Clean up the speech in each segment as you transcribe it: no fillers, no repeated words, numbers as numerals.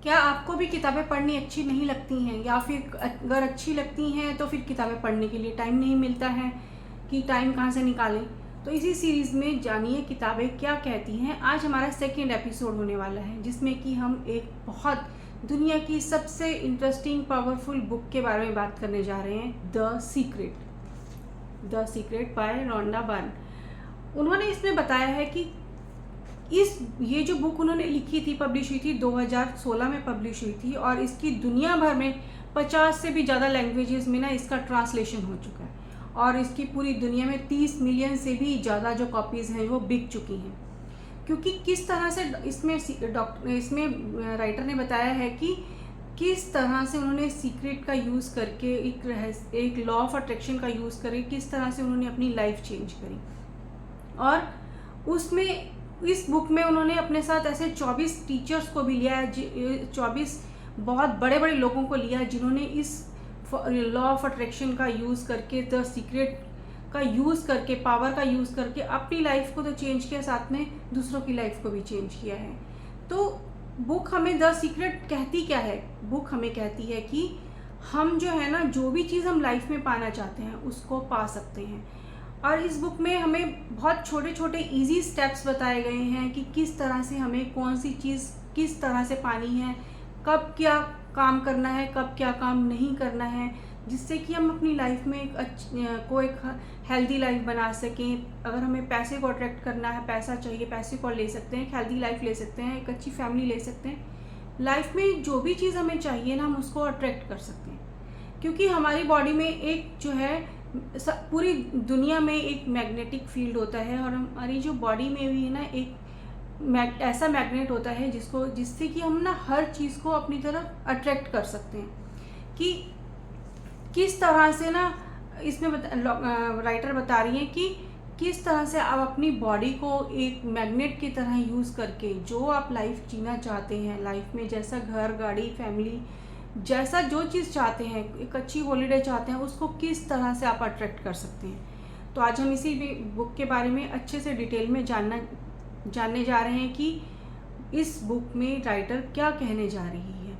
क्या आपको भी किताबें पढ़नी अच्छी नहीं लगती हैं, या फिर अगर अच्छी लगती हैं तो फिर किताबें पढ़ने के लिए टाइम नहीं मिलता है कि टाइम कहाँ से निकालें? तो इसी सीरीज़ में जानिए किताबें क्या कहती हैं। आज हमारा सेकंड एपिसोड होने वाला है, जिसमें कि हम एक बहुत दुनिया की सबसे इंटरेस्टिंग पावरफुल बुक के बारे में बात करने जा रहे हैं, the secret by Rhonda Byrne. उन्होंने इसमें बताया है कि ये जो बुक उन्होंने लिखी थी, पब्लिश हुई थी 2016 में पब्लिश हुई थी, और इसकी दुनिया भर में 50 से भी ज़्यादा लैंग्वेजेस में ना इसका ट्रांसलेशन हो चुका है, और इसकी पूरी दुनिया में 30 मिलियन से भी ज़्यादा जो कॉपीज़ हैं वो बिक चुकी हैं। क्योंकि किस तरह से इसमें राइटर ने बताया है कि किस तरह से उन्होंने सीक्रेट का यूज़ करके एक लॉ ऑफ अट्रैक्शन का यूज़ करके किस तरह से उन्होंने अपनी लाइफ चेंज करी। और उसमें इस बुक में उन्होंने अपने साथ ऐसे 24 टीचर्स को भी लिया है, 24 बहुत बड़े बड़े लोगों को लिया है, जिन्होंने इस लॉ ऑफ अट्रैक्शन का यूज़ करके, द सीक्रेट का यूज़ करके, पावर का यूज़ करके अपनी लाइफ को तो चेंज किया, साथ में दूसरों की लाइफ को भी चेंज किया है। तो बुक हमें द सीक्रेट कहती क्या है? बुक हमें कहती है कि हम जो है ना, जो भी चीज़ हम लाइफ में पाना चाहते हैं उसको पा सकते हैं। और इस बुक में हमें बहुत छोटे छोटे इजी स्टेप्स बताए गए हैं कि किस तरह से हमें कौन सी चीज़ किस तरह से पानी है, कब क्या काम करना है, कब क्या काम नहीं करना है, जिससे कि हम अपनी लाइफ में एक हेल्दी लाइफ बना सकें। अगर हमें पैसे को अट्रैक्ट करना है, पैसा चाहिए, पैसे को ले सकते हैं, एक हेल्दी लाइफ ले सकते हैं, एक अच्छी फैमिली ले सकते हैं। लाइफ में जो भी चीज़ हमें चाहिए ना, हम उसको अट्रैक्ट कर सकते हैं। क्योंकि हमारी बॉडी में एक जो है, पूरी दुनिया में एक मैग्नेटिक फील्ड होता है, और हमारी जो बॉडी में भी है ना, एक ऐसा मैग्नेट होता है जिससे कि हम ना हर चीज़ को अपनी तरफ अट्रैक्ट कर सकते हैं। कि किस तरह से ना, इसमें राइटर बता रही हैं कि किस तरह से आप अपनी बॉडी को एक मैग्नेट की तरह यूज़ करके जो आप लाइफ जीना चाहते हैं, लाइफ में जैसा घर, गाड़ी, फैमिली, जैसा जो चीज़ चाहते हैं, एक अच्छी हॉलीडे चाहते हैं, उसको किस तरह से आप अट्रैक्ट कर सकते हैं। तो आज हम इसी बुक के बारे में अच्छे से डिटेल में जानने जा रहे हैं कि इस बुक में राइटर क्या कहने जा रही है।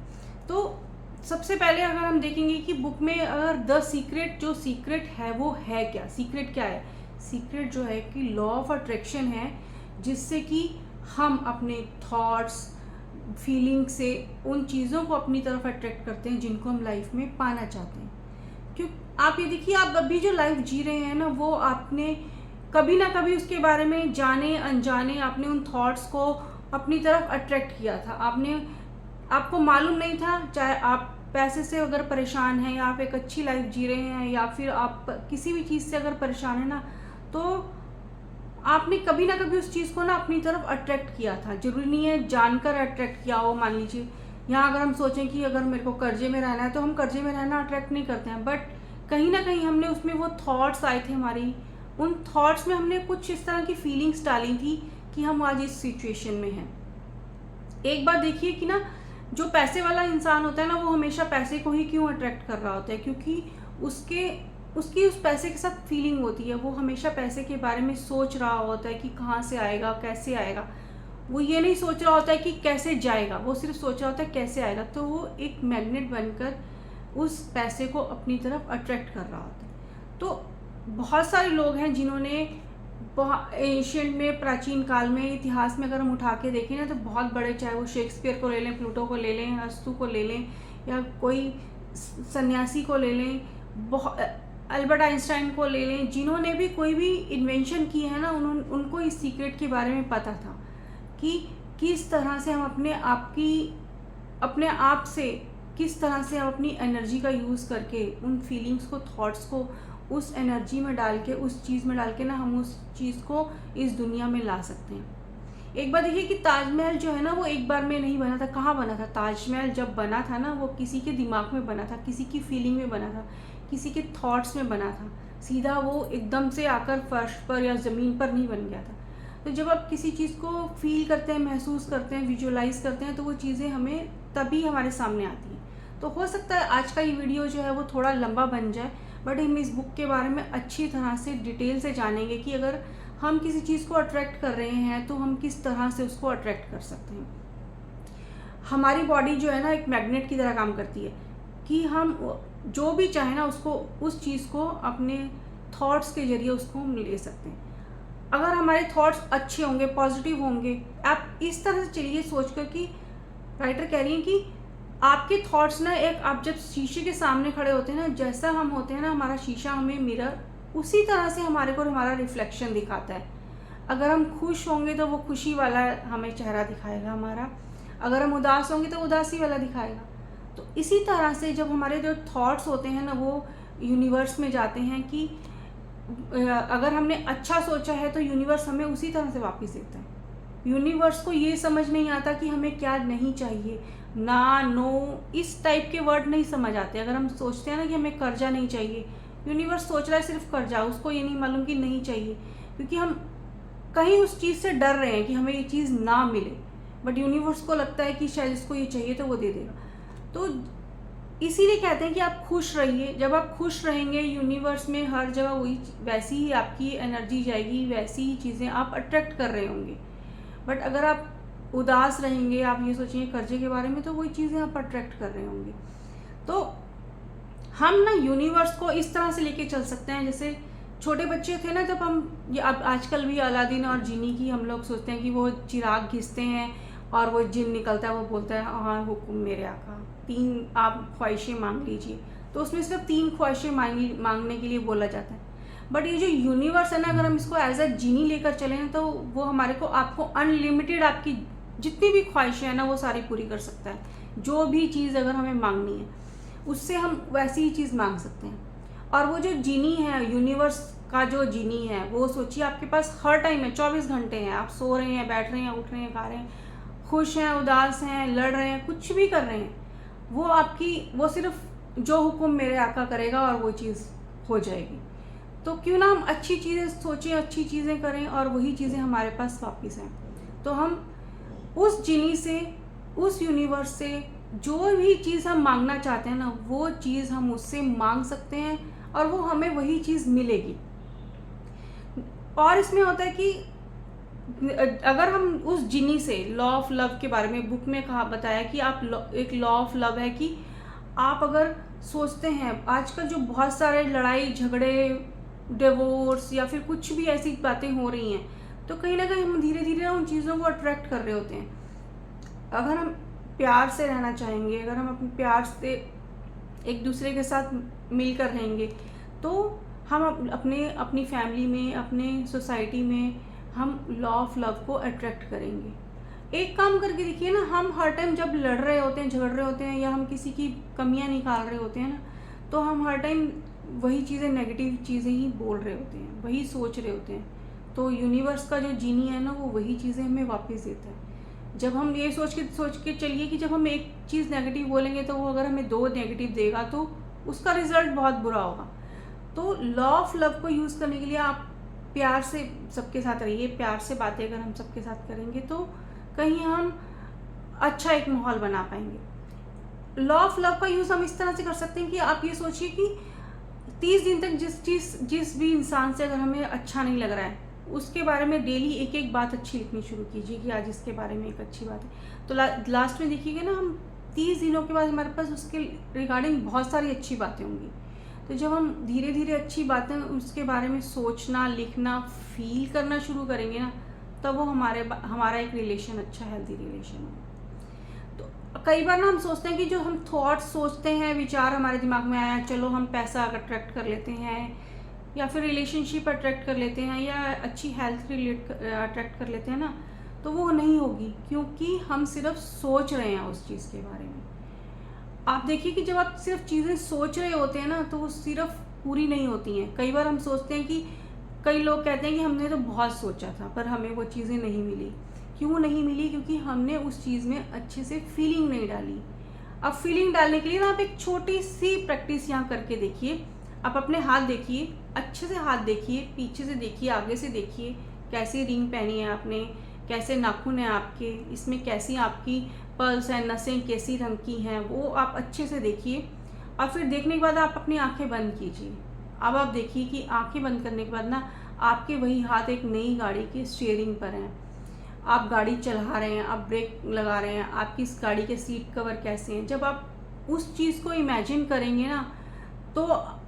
तो सबसे पहले अगर हम देखेंगे कि बुक में अगर द सीक्रेट, जो सीक्रेट है वो है क्या, सीक्रेट क्या है? सीक्रेट जो है कि लॉ ऑफ अट्रैक्शन है, जिससे कि हम अपने थॉट्स, फीलिंग से उन चीज़ों को अपनी तरफ अट्रैक्ट करते हैं जिनको हम लाइफ में पाना चाहते हैं। क्यों आप ये देखिए, आप अभी जो लाइफ जी रहे हैं ना, वो आपने कभी ना कभी उसके बारे में जाने अनजाने आपने उन थॉट्स को अपनी तरफ अट्रैक्ट किया था। आपको मालूम नहीं था, चाहे आप पैसे से अगर परेशान हैं, या आप एक अच्छी लाइफ जी रहे हैं, या फिर आप किसी भी चीज़ से अगर परेशान है ना, तो आपने कभी ना कभी उस चीज़ को ना अपनी तरफ अट्रैक्ट किया था। जरूरी नहीं है जानकर अट्रैक्ट किया हो। मान लीजिए यहाँ अगर हम सोचें कि अगर मेरे को कर्जे में रहना है, तो हम कर्जे में रहना अट्रैक्ट नहीं करते हैं, बट कहीं ना कहीं हमने उसमें वो थॉट्स आए थे हमारी, उन थॉट्स में हमने कुछ इस तरह की फीलिंग्स डाली थी कि हम आज इस सिचुएशन में हैं। एक बात देखिए कि ना, जो पैसे वाला इंसान होता है ना, वो हमेशा पैसे को ही क्यों अट्रैक्ट कर रहा होता है? क्योंकि उसकी उस पैसे के साथ फीलिंग होती है। वो हमेशा पैसे के बारे में सोच रहा होता है कि कहाँ से आएगा, कैसे आएगा। वो ये नहीं सोच रहा होता है कि कैसे जाएगा, वो सिर्फ सोच रहा होता है कैसे आएगा। तो वो एक मैग्नेट बनकर उस पैसे को अपनी तरफ अट्रैक्ट कर रहा होता है। तो बहुत सारे लोग हैं जिन्होंने एशियंट में, प्राचीन काल में, इतिहास में अगर हम उठा के देखें ना, तो बहुत बड़े, चाहे वो शेक्सपियर को ले लें, प्लूटो को ले लें, अरस्तु को ले लें, या कोई सन्यासी को ले लें, अल्बर्ट आइंस्टाइन को ले लें, जिन्होंने भी कोई भी इन्वेंशन की है ना, उनको इस सीक्रेट के बारे में पता था कि किस तरह से हम अपने आप से किस तरह से हम अपनी एनर्जी का यूज़ करके उन फीलिंग्स को, थॉट्स को उस एनर्जी में डाल के, उस चीज़ में डाल के ना, हम उस चीज़ को इस दुनिया में ला सकते हैं। एक बार देखिए कि ताजमहल जो है ना, वो एक बार में नहीं बना था। कहाँ बना था ताजमहल? जब बना था ना, वो किसी के दिमाग में बना था, किसी की फीलिंग में बना था, किसी के थॉट्स में बना था। सीधा वो एकदम से आकर फर्श पर या ज़मीन पर नहीं बन गया था। तो जब आप किसी चीज़ को फील करते हैं, महसूस करते हैं, विजुअलाइज करते हैं, तो वो चीज़ें हमें तभी हमारे सामने आती हैं। तो हो सकता है आज का ये वीडियो जो है वो थोड़ा लंबा बन जाए, बट हम इस बुक के बारे में अच्छी तरह से डिटेल से जानेंगे कि अगर हम किसी चीज़ को अट्रैक्ट कर रहे हैं तो हम किस तरह से उसको अट्रैक्ट कर सकते हैं। हमारी बॉडी जो है ना एक मैग्नेट की तरह काम करती है कि हम जो भी चाहे ना उसको, उस चीज़ को अपने थॉट्स के ज़रिए उसको हम ले सकते हैं। अगर हमारे थॉट्स अच्छे होंगे, पॉजिटिव होंगे, आप इस तरह से चलिए सोच कर कि राइटर कह रही हैं कि आपके थॉट्स ना, एक आप जब शीशे के सामने खड़े होते हैं ना, जैसा हम होते हैं ना, हमारा शीशा हमें मिरर उसी तरह से हमारे को हमारा रिफ्लेक्शन दिखाता है। अगर हम खुश होंगे तो वो खुशी वाला हमें चेहरा दिखाएगा हमारा, अगर हम उदास होंगे तो उदासी वाला दिखाएगा। तो इसी तरह से जब हमारे जो थॉट्स होते हैं ना वो यूनिवर्स में जाते हैं कि अगर हमने अच्छा सोचा है तो यूनिवर्स हमें उसी तरह से वापस देता है। यूनिवर्स को ये समझ नहीं आता कि हमें क्या नहीं चाहिए, ना, नो, इस टाइप के वर्ड नहीं समझ आते। अगर हम सोचते हैं ना कि हमें कर्जा नहीं चाहिए, यूनिवर्स सोच रहा है सिर्फ कर्जा, उसको ये नहीं मालूम कि नहीं चाहिए, क्योंकि हम कहीं उस चीज़ से डर रहे हैं कि हमें ये चीज़ ना मिले, बट यूनिवर्स को लगता है कि शायद इसको ये चाहिए तो वो दे देगा। तो इसीलिए कहते हैं कि आप खुश रहिए। जब आप खुश रहेंगे, यूनिवर्स में हर जगह वही वैसी ही आपकी एनर्जी जाएगी, वैसी ही चीज़ें आप अट्रैक्ट कर रहे होंगे। बट अगर आप उदास रहेंगे, आप ये सोचेंगे कर्जे के बारे में, तो वही चीज़ें आप अट्रैक्ट कर रहे होंगे। तो हम ना यूनिवर्स को इस तरह से लेके चल सकते हैं, जैसे छोटे बच्चे थे ना, जब हम ये अब आजकल भी अलादीन और जीनी की हम लोग सोचते हैं कि वो चिराग घिसते हैं और वो जिन निकलता है, वो बोलता है हाँ हुक्म मेरे आका, 3 आप ख्वाहिशें मांग लीजिए। तो उसमें सिर्फ 3 ख्वाहिशें मांगने के लिए बोला जाता है। बट ये जो यूनिवर्स है ना, अगर हम इसको एज अ जीनी लेकर चले ना, तो वो हमारे को, आपको अनलिमिटेड आपकी जितनी भी ख्वाहिशें हैं ना वो सारी पूरी कर सकता है। जो भी चीज़ अगर हमें मांगनी है उससे हम वैसी ही चीज़ मांग सकते हैं। और वो जो जीनी है, यूनिवर्स का जो जीनी है, वो सोचिए आपके पास हर टाइम है, 24 घंटे हैं। आप सो रहे हैं, बैठ रहे हैं, उठ रहे हैं, खा रहे हैं, खुश हैं, उदास हैं, लड़ रहे हैं, कुछ भी कर रहे हैं, वो सिर्फ जो हुक्म मेरे आका करेगा और वो चीज़ हो जाएगी। तो क्यों ना हम अच्छी चीज़ें सोचें, अच्छी चीज़ें करें और वही चीज़ें हमारे पास वापस आएँ। तो हम उस जीनी से, उस यूनिवर्स से जो भी चीज़ हम मांगना चाहते हैं ना, वो चीज़ हम उससे मांग सकते हैं और वो हमें वही चीज़ मिलेगी। और इसमें होता है कि अगर हम उस जिनी से, लॉ ऑफ लव के बारे में बुक में कहा बताया कि आप एक लॉ ऑफ लव है कि आप अगर सोचते हैं, आजकल जो बहुत सारे लड़ाई झगड़े, डिवोर्स या फिर कुछ भी ऐसी बातें हो रही हैं, तो कहीं ना कहीं हम धीरे धीरे उन चीज़ों को अट्रैक्ट कर रहे होते हैं। अगर हम प्यार से रहना चाहेंगे, अगर हम अपने प्यार से एक दूसरे के साथ मिलकर रहेंगे, तो हम अपनी फैमिली में, अपने सोसाइटी में हम लॉ ऑफ लव को अट्रैक्ट करेंगे। एक काम करके देखिए ना, हम हर टाइम जब लड़ रहे होते हैं, झगड़ रहे होते हैं, या हम किसी की कमियां निकाल रहे होते हैं ना, तो हम हर टाइम वही चीज़ें, नेगेटिव चीज़ें ही बोल रहे होते हैं, वही सोच रहे होते हैं। तो यूनिवर्स का जो जीनी है ना, वो वही चीज़ें हमें वापस देता है। जब हम ये सोच के चलिए कि जब हम एक चीज़ नेगेटिव बोलेंगे तो वो अगर हमें 2 नेगेटिव देगा तो उसका रिजल्ट बहुत बुरा होगा। तो लॉ ऑफ लव को यूज़ करने के लिए आप प्यार से सबके साथ रहिए। प्यार से बातें अगर हम सबके साथ करेंगे तो कहीं हम अच्छा एक माहौल बना पाएंगे। लॉ ऑफ लव का यूज़ हम इस तरह से कर सकते हैं कि आप ये सोचिए कि 30 दिन तक जिस भी इंसान से अगर हमें अच्छा नहीं लग रहा है, उसके बारे में डेली एक एक बात अच्छी लिखनी शुरू कीजिए कि आज इसके बारे में एक अच्छी बात है। तो लास्ट में देखिएगा ना, हम 30 दिनों के बाद हमारे पास उसके रिगार्डिंग बहुत सारी अच्छी बातें होंगी। तो जब हम धीरे धीरे अच्छी बातें उसके बारे में सोचना, लिखना, फील करना शुरू करेंगे ना, तब वो हमारा एक रिलेशन अच्छा, हेल्दी रिलेशन हो। तो कई बार ना हम सोचते हैं कि जो हम थॉट्स सोचते हैं, विचार हमारे दिमाग में आया, चलो हम पैसा अट्रैक्ट कर लेते हैं, या फिर रिलेशनशिप अट्रैक्ट कर लेते हैं, या अच्छी हेल्थ अट्रैक्ट कर लेते हैं ना, तो वो नहीं होगी, क्योंकि हम सिर्फ सोच रहे हैं उस चीज़ के बारे में। आप देखिए कि जब आप सिर्फ चीज़ें सोच रहे होते हैं ना, तो वो सिर्फ पूरी नहीं होती हैं। कई बार हम सोचते हैं कि, कई लोग कहते हैं कि हमने तो बहुत सोचा था पर हमें वो चीज़ें नहीं मिली। क्यों नहीं मिली? क्योंकि हमने उस चीज़ में अच्छे से फीलिंग नहीं डाली। अब फीलिंग डालने के लिए ना आप एक छोटी सी प्रैक्टिस यहाँ करके देखिए। आप अपने हाथ देखिए, अच्छे से हाथ देखिए, पीछे से देखिए, आगे से देखिए, कैसी रिंग पहनी है आपने, कैसे नाखून है आपके, इसमें कैसी आपकी पल्स है, नसें कैसी रंग की हैं, वो आप अच्छे से देखिए। और फिर देखने के बाद आप अपनी आंखें बंद कीजिए। अब आप देखिए कि आंखें बंद करने के बाद ना आपके वही हाथ एक नई गाड़ी की स्टीयरिंग पर हैं। आप गाड़ी चला रहे हैं, आप ब्रेक लगा रहे हैं, आपकी इस गाड़ी के सीट कवर कैसे हैं, जब आप उस चीज़ को इमेजिन करेंगे ना, तो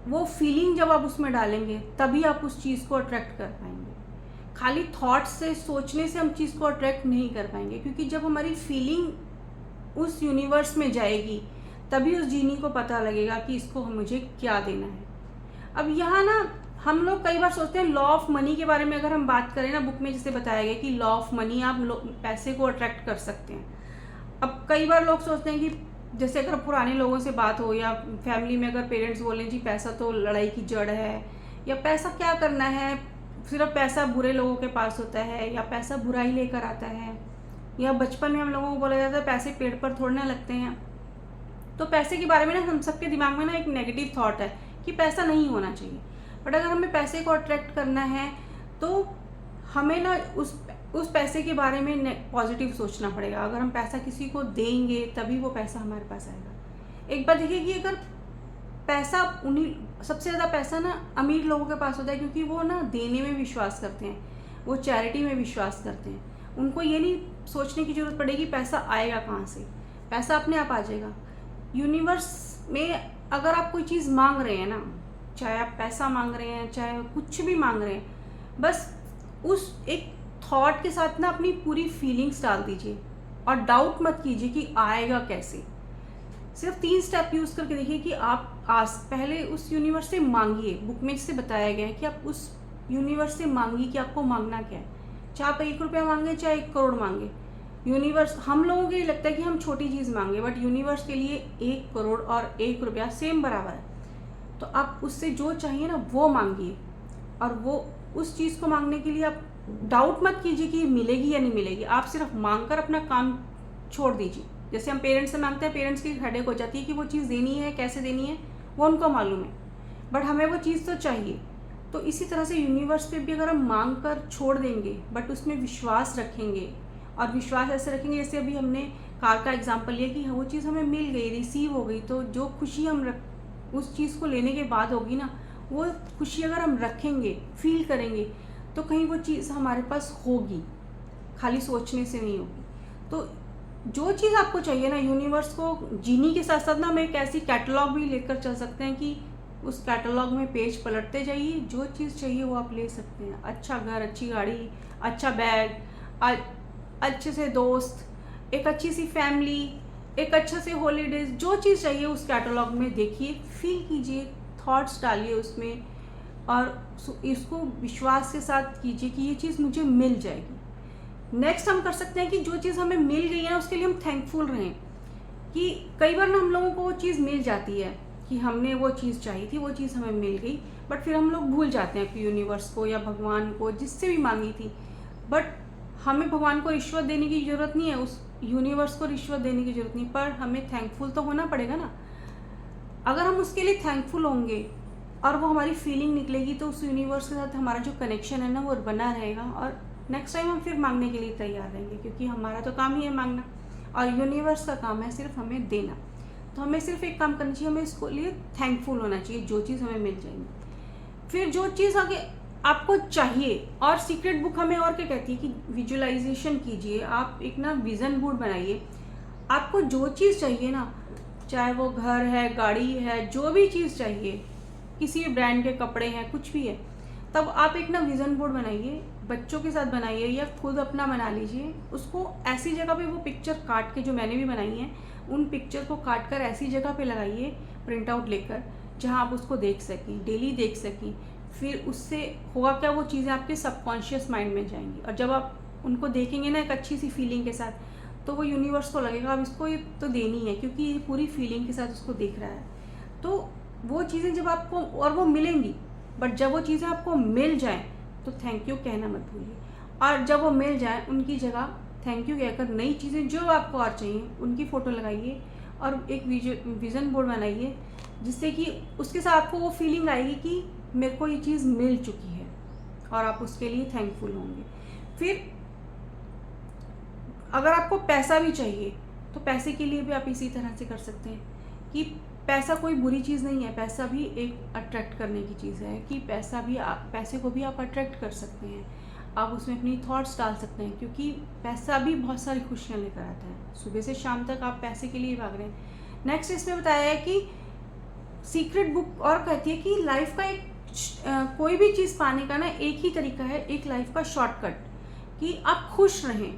वो फीलिंग जब आप उसमें डालेंगे तभी आप उस चीज़ को अट्रैक्ट कर पाएंगे। खाली थॉट्स से, सोचने से हम चीज़ को अट्रैक्ट नहीं कर पाएंगे, क्योंकि जब हमारी फीलिंग उस यूनिवर्स में जाएगी तभी उस जीनी को पता लगेगा कि इसको मुझे क्या देना है। अब यहाँ ना हम लोग कई बार सोचते हैं लॉ ऑफ मनी के बारे में अगर हम बात करें ना, बुक में जैसे बताया गया कि लॉ ऑफ मनी, आप पैसे को अट्रैक्ट कर सकते हैं। अब कई बार लोग सोचते हैं कि जैसे अगर पुराने लोगों से बात हो या फैमिली में अगर पेरेंट्स बोलें जी पैसा तो लड़ाई की जड़ है, या पैसा क्या करना है, सिर्फ पैसा बुरे लोगों के पास होता है, या पैसा बुराई लेकर आता है, या बचपन में हम लोगों को बोला जाता है पैसे पेड़ पर थोड़ने लगते हैं। तो पैसे के बारे में ना हम सबके दिमाग में ना एक नेगेटिव थॉट है कि पैसा नहीं होना चाहिए। बट अगर हमें पैसे को अट्रैक्ट करना है तो हमें ना उस पैसे के बारे में पॉजिटिव सोचना पड़ेगा। अगर हम पैसा किसी को देंगे तभी वो पैसा हमारे पास आएगा। एक बार देखिए कि अगर पैसा सबसे ज़्यादा पैसा ना अमीर लोगों के पास होता है, क्योंकि वो ना देने में विश्वास करते हैं, वो चैरिटी में विश्वास करते हैं। उनको ये नहीं सोचने की ज़रूरत पड़ेगी पैसा आएगा कहाँ से, पैसा अपने आप आ जाएगा। यूनिवर्स में अगर आप कोई चीज़ मांग रहे हैं ना, चाहे आप पैसा मांग रहे हैं, चाहे कुछ भी मांग रहे हैं, बस उस एक थॉट के साथ ना अपनी पूरी फीलिंग्स डाल दीजिए और डाउट मत कीजिए कि आएगा कैसे। सिर्फ 3 स्टेप यूज़ करके देखिए कि आप पहले उस यूनिवर्स से मांगिए। बुक में जिससे बताया गया है कि आप उस यूनिवर्स से मांगिए कि आपको मांगना क्या है। चाहे आप 1 रुपया मांगे, चाहे 1 करोड़ मांगे, यूनिवर्स, हम लोगों के लिए लगता है कि हम छोटी चीज़ मांगे, बट यूनिवर्स के लिए 1 करोड़ और 1 रुपया सेम बराबर है। तो आप उससे जो चाहिए ना वो मांगिए, और वो उस चीज़ को मांगने के लिए आप डाउट मत कीजिए कि मिलेगी या नहीं मिलेगी। आप सिर्फ मांगकर अपना काम छोड़ दीजिए। जैसे हम पेरेंट्स से मांगते हैं, पेरेंट्स की हेडेक हो जाती है कि वो चीज़ देनी है, कैसे देनी है वो उनको मालूम है, बट हमें वो चीज़ तो चाहिए। तो इसी तरह से यूनिवर्स पे भी अगर हम मांग कर छोड़ देंगे बट उसमें विश्वास रखेंगे, और विश्वास ऐसे रखेंगे जैसे अभी हमने कार का एग्जांपल लिया कि वो चीज़ हमें मिल गई, रिसीव हो गई, तो जो खुशी हम उस चीज़ को लेने के बाद होगी ना, वो खुशी अगर हम रखेंगे, फील करेंगे, तो कहीं वो चीज़ हमारे पास होगी, खाली सोचने से नहीं होगी। तो जो चीज़ आपको चाहिए ना, यूनिवर्स को जीनी के साथ साथ ना हम एक ऐसी कैटलॉग भी लेकर चल सकते हैं कि उस कैटलॉग में पेज पलटते जाइए, जो चीज़ चाहिए वो आप ले सकते हैं। अच्छा घर, अच्छी गाड़ी, अच्छा बैग, अच्छे से दोस्त, एक अच्छी सी फैमिली, एक अच्छा से हॉलीडेज, जो चीज़ चाहिए उस कैटलॉग में देखिए, फील कीजिए, थॉट्स डालिए उसमें, और इसको विश्वास के साथ कीजिए कि ये चीज़ मुझे मिल जाएगी। नेक्स्ट हम कर सकते हैं कि जो चीज़ हमें मिल गई है ना उसके लिए हम थैंकफुल रहें। कि कई बार ना हम लोगों को वो चीज़ मिल जाती है कि हमने वो चीज़ चाहिए थी, वो चीज़ हमें मिल गई, बट फिर हम लोग भूल जाते हैं कि यूनिवर्स को या भगवान को, जिससे भी मांगी थी। बट हमें भगवान को रिश्वत देने की ज़रूरत नहीं है, उस यूनिवर्स को रिश्वत देने की ज़रूरत नहीं, पर हमें थैंकफुल तो होना पड़ेगा ना। अगर हम उसके लिए थैंकफुल होंगे और वो हमारी फीलिंग निकलेगी, तो उस यूनिवर्स के साथ हमारा जो कनेक्शन है ना वो बना रहेगा, और नेक्स्ट टाइम हम फिर मांगने के लिए तैयार रहेंगे, क्योंकि हमारा तो काम ही है मांगना और यूनिवर्स का काम है सिर्फ हमें देना। तो हमें सिर्फ एक काम करना चाहिए, हमें इसको लिए थैंकफुल होना चाहिए जो चीज़ हमें मिल जाएगी। फिर जो चीज़ आगे आपको चाहिए, और सीक्रेट बुक हमें और क्या कहती है कि विजुअलाइजेशन कीजिए, आप एक ना विज़न बोर्ड बनाइए। आपको जो चीज़ चाहिए ना, चाहे वो घर है, गाड़ी है, जो भी चीज़ चाहिए, किसी भी ब्रांड के कपड़े हैं, कुछ भी है, तब आप एक ना विज़न बोर्ड बनाइए, बच्चों के साथ बनाइए या खुद अपना बना लीजिए। उसको ऐसी जगह पे वो पिक्चर काट के, जो मैंने भी बनाई है, उन पिक्चर को काट कर ऐसी जगह पे लगाइए प्रिंट आउट लेकर, जहाँ आप उसको देख सकें, डेली देख सकें। फिर उससे होगा क्या, वो चीज़ें आपके सबकॉन्शियस माइंड में जाएंगी, और जब आप उनको देखेंगे ना एक अच्छी सी फीलिंग के साथ, तो वो यूनिवर्स को लगेगा अब इसको ये तो देनी है, क्योंकि ये पूरी फीलिंग के साथ उसको देख रहा है। तो वो चीज़ें जब आपको, और वो मिलेंगी, बट जब वो चीज़ें आपको मिल जाएं तो थैंक यू कहना मत भूलिए, और जब वो मिल जाए उनकी जगह थैंक यू कहकर नई चीज़ें जो आपको और चाहिए उनकी फ़ोटो लगाइए, और एक विज़न बोर्ड बनाइए, जिससे कि उसके साथ आपको वो फीलिंग आएगी कि मेरे को ये चीज़ मिल चुकी है, और आप उसके लिए थैंकफुल होंगे। फिर अगर आपको पैसा भी चाहिए, तो पैसे के लिए भी आप इसी तरह से कर सकते हैं कि पैसा कोई बुरी चीज़ नहीं है, पैसा भी एक अट्रैक्ट करने की चीज़ है, कि पैसे को भी आप अट्रैक्ट कर सकते हैं। आप उसमें अपनी थॉट्स डाल सकते हैं, क्योंकि पैसा भी बहुत सारी खुशियाँ लेकर आता है। सुबह से शाम तक आप पैसे के लिए भाग रहे हैं। नेक्स्ट इसमें बताया है कि सीक्रेट बुक और कहती है कि लाइफ का एक कोई भी चीज़ पाने का ना एक ही तरीका है, एक लाइफ का शॉर्टकट, कि आप खुश रहें।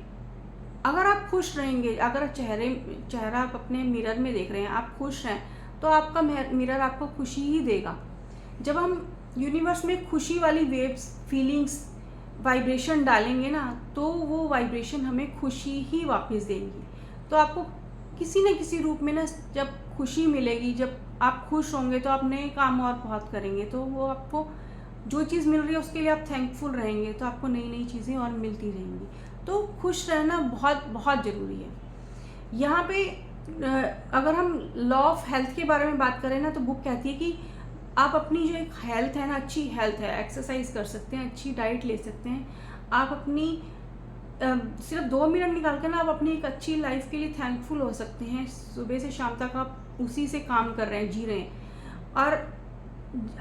अगर आप खुश रहेंगे, अगर चेहरा आप अपने मिरर में देख रहे हैं, आप खुश हैं, तो आपका मिरर आपको खुशी ही देगा। जब हम यूनिवर्स में खुशी वाली वेव्स, फीलिंग्स, वाइब्रेशन डालेंगे ना, तो वो वाइब्रेशन हमें खुशी ही वापस देंगी। तो आपको किसी न किसी रूप में ना जब खुशी मिलेगी, जब आप खुश होंगे, तो आप नए काम और बहुत करेंगे, तो वो आपको जो चीज़ मिल रही है उसके लिए आप थैंकफुल रहेंगे, तो आपको नई नई चीज़ें और मिलती रहेंगी। तो खुश रहना बहुत बहुत ज़रूरी है। यहाँ पे अगर हम लॉ ऑफ हेल्थ के बारे में बात करें ना, तो बुक कहती है कि आप अपनी जो एक हेल्थ है ना, अच्छी हेल्थ है, एक्सरसाइज कर सकते हैं, अच्छी डाइट ले सकते हैं, आप अपनी सिर्फ 2 मिनट निकाल कर ना आप अपनी एक अच्छी लाइफ के लिए थैंकफुल हो सकते हैं। सुबह से शाम तक आप उसी से काम कर रहे हैं, जी रहे हैं। और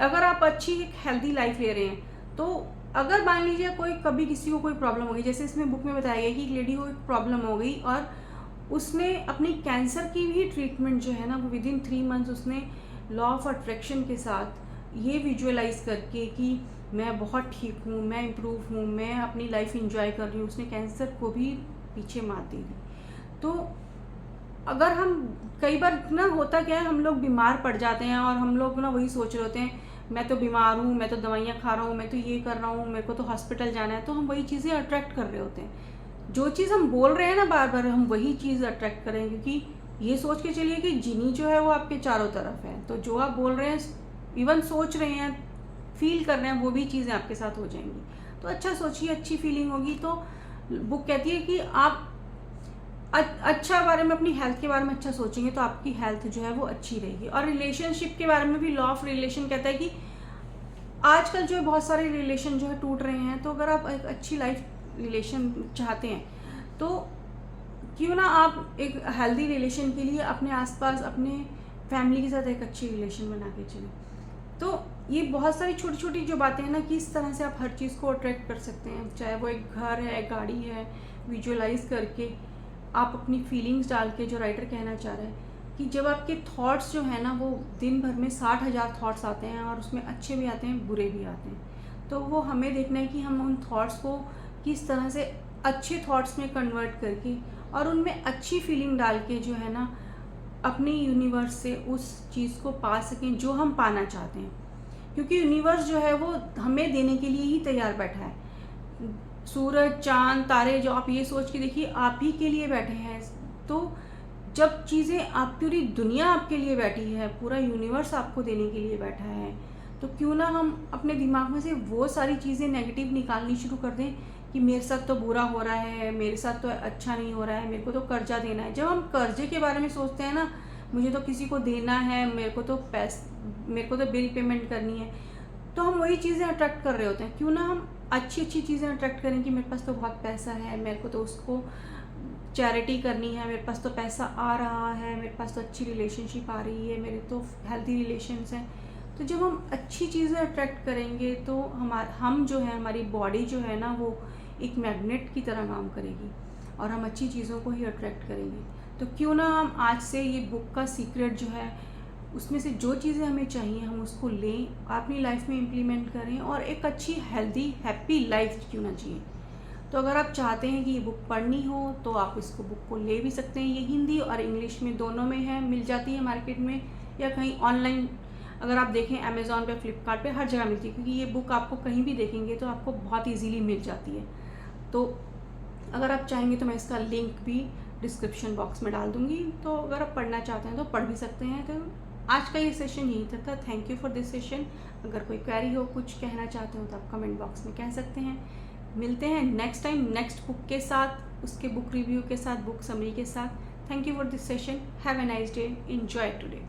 अगर आप अच्छी एक हेल्दी लाइफ ले रहे हैं, तो अगर मान लीजिए कोई कभी किसी को कोई प्रॉब्लम हो गई, जैसे इसमें बुक में बताया गया कि एक लेडी को एक प्रॉब्लम हो गई और उसने अपनी कैंसर की भी ट्रीटमेंट जो है ना, वो विदिन 3 मंथ्स उसने लॉ ऑफ अट्रैक्शन के साथ ये विजुअलाइज करके कि मैं बहुत ठीक हूँ, मैं इम्प्रूव हूँ, मैं अपनी लाइफ इंजॉय कर रही हूँ, उसने कैंसर को भी पीछे मार दी थी। तो अगर हम कई बार ना होता क्या है, हम लोग बीमार पड़ जाते हैं और हम लोग ना वही सोच रहे होते हैं, मैं तो बीमार हूँ, मैं तो दवाइयाँ खा रहा हूँ, मैं तो ये कर रहा हूँ, मेरे को तो हॉस्पिटल जाना है। तो हम वही चीज़ें अट्रैक्ट कर रहे होते हैं। जो चीज़ हम बोल रहे हैं ना बार बार, हम वही चीज़ अट्रैक्ट करें, क्योंकि ये सोच के चलिए कि जिनी जो है वो आपके चारों तरफ है। तो जो आप बोल रहे हैं, इवन सोच रहे हैं, फील कर रहे हैं, वो भी चीज़ें आपके साथ हो जाएंगी। तो अच्छा सोचिए, अच्छी फीलिंग होगी। तो बुक कहती है कि आप अच्छा बारे में, अपनी हेल्थ के बारे में अच्छा सोचेंगे, तो आपकी हेल्थ जो है वो अच्छी रहेगी। और रिलेशनशिप के बारे में भी लॉ ऑफ रिलेशन कहता है कि आजकल जो है बहुत सारे रिलेशन जो है टूट रहे हैं। तो अगर आप एक अच्छी लाइफ रिलेशन चाहते हैं, तो क्यों ना आप एक हेल्दी रिलेशन के लिए अपने आसपास अपने फैमिली के साथ एक अच्छी रिलेशन बना के चलें। तो ये बहुत सारी छोटी छोटी जो बातें हैं ना, कि इस तरह से आप हर चीज़ को अट्रैक्ट कर सकते हैं, चाहे वो एक घर है, गाड़ी है, विजुअलाइज करके आप अपनी फीलिंग्स डाल के, जो राइटर कहना चाह रहा है कि जब आपके थॉट्स जो है ना, वो दिन भर में 60,000 थॉट्स आते हैं, और उसमें अच्छे भी आते हैं, बुरे भी आते हैं। तो वो हमें देखना है कि हम उन थॉट्स को किस तरह से अच्छे थॉट्स में कन्वर्ट करके और उनमें अच्छी फीलिंग डाल के जो है ना, अपने यूनिवर्स से उस चीज़ को पा सकें जो हम पाना चाहते हैं। क्योंकि यूनिवर्स जो है वो हमें देने के लिए ही तैयार बैठा है। सूरज, चांद, तारे, जो आप ये सोच के देखिए, आप ही के लिए बैठे हैं। तो जब चीज़ें, आप पूरी दुनिया आपके लिए बैठी है, पूरा यूनिवर्स आपको देने के लिए बैठा है, तो क्यों ना हम अपने दिमाग में से वो सारी चीज़ें नेगेटिव निकालनी शुरू कर दें कि मेरे साथ तो बुरा हो रहा है, मेरे साथ तो अच्छा नहीं हो रहा है, मेरे को तो कर्जा देना है। जब हम कर्जे के बारे में सोचते हैं ना, मुझे तो किसी को देना है, मेरे को तो बिल पेमेंट करनी है, तो हम वही चीज़ें अट्रैक्ट कर रहे होते हैं। क्यों ना हम अच्छी अच्छी चीज़ें अट्रैक्ट करें कि मेरे पास तो बहुत पैसा है, मेरे को तो उसको चैरिटी करनी है, मेरे पास तो पैसा आ रहा है, मेरे पास तो अच्छी रिलेशनशिप आ रही है, मेरे तो हेल्दी रिलेशंस हैं। तो जब हम अच्छी चीज़ें अट्रैक्ट करेंगे, तो हम जो है, हमारी बॉडी जो है ना, वो एक मैग्नेट की तरह काम करेगी और हम अच्छी चीज़ों को ही अट्रैक्ट करेंगे। तो क्यों ना हम आज से ये बुक का सीक्रेट जो है, उसमें से जो चीज़ें हमें चाहिए हम उसको लें, अपनी लाइफ में इम्प्लीमेंट करें और एक अच्छी हेल्दी हैप्पी लाइफ क्यों ना जिए। तो अगर आप चाहते हैं कि ये बुक पढ़नी हो, तो आप इसको बुक को ले भी सकते हैं। ये हिंदी और इंग्लिश में दोनों में है, मिल जाती है मार्केट में, या कहीं ऑनलाइन अगर आप देखें अमेज़ॉन पे, फ्लिपकार्ट पे, हर जगह मिलती है। क्योंकि ये बुक आपको कहीं भी देखेंगे तो आपको बहुत ईजीली मिल जाती है। तो अगर आप चाहेंगे तो मैं इसका लिंक भी डिस्क्रिप्शन बॉक्स में डाल दूँगी, तो अगर आप पढ़ना चाहते हैं तो पढ़ भी सकते हैं। तो आज का ये सेशन यहीं तक था। Thank you for this session. अगर कोई क्वेरी हो, कुछ कहना चाहते हो, तो आप कमेंट बॉक्स में कह सकते हैं। मिलते हैं नेक्स्ट टाइम नेक्स्ट बुक के साथ, उसके बुक रिव्यू के साथ, बुक समरी के साथ। Thank you for this session. Have a nice day. Enjoy today.